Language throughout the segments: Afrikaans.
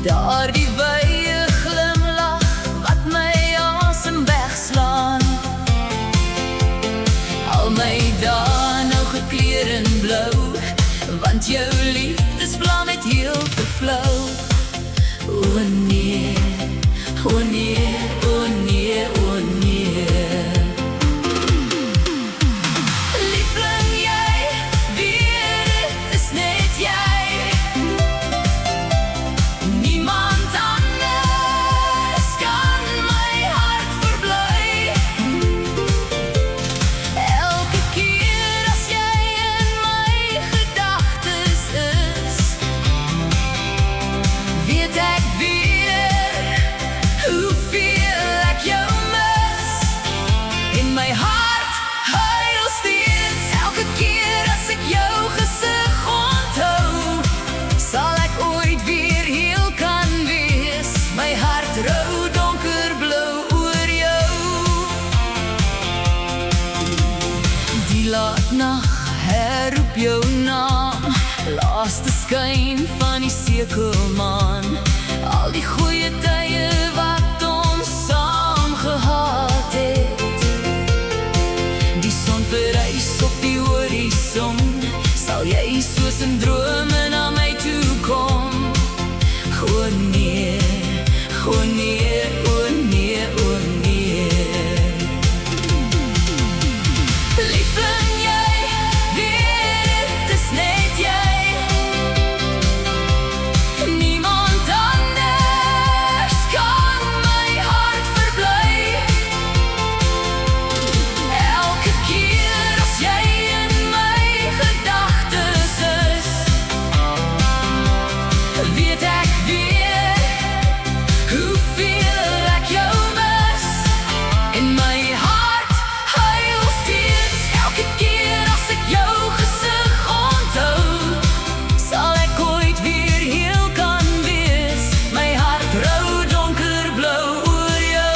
Daardie wye glimlach wat my asem wegslaan. Al my dae nou gekleer in blou, want jou liefdesvlam het heel vervlou. O nee, o nee, o nee, o nee. Liefling, jy weet dit is net jy. Niemand anders kan my hart verbly. Elke keer as jy in my gedagtes is, weet ek weer hoeveel ek jou mis. In my hart huil steeds elke keer as ek jou gesig onthou. Sal ek ooit weer heel kan wees? My hart rou donkerblou oor jou. Die laatnag herroep jou naam, laaste skyn van die sekelmaan. Al die goeie tye wat ons saam gehad het, die son verrys op die horison. Sal jy soos in drome na my toe kom? O nee, o nee, o nee, o nee. Liefling, jy weet dit is net jy. Niemand anders kan my hart verbly. Elke keer as jy in my gedagtes is, weet ek weer hoeveel ek jou mis. In my hart huil steeds elke keer as ek jou gesig onthou. Sal ek ooit weer heel kan wees? My hart rou donkerblou oor jou.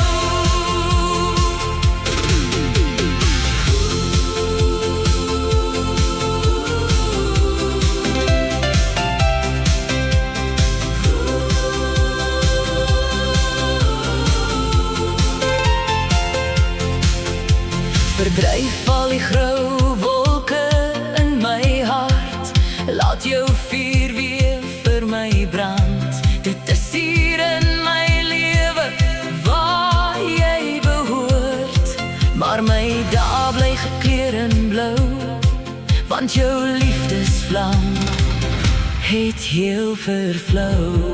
Verdryf al die grou wolke in my hart. Laat jou vuur weer vir my brand. Dit is hier in my lewe waar jy behoort. Maar my dae bly gekleer in blou, want jou liefdesvlam het heel vervlou.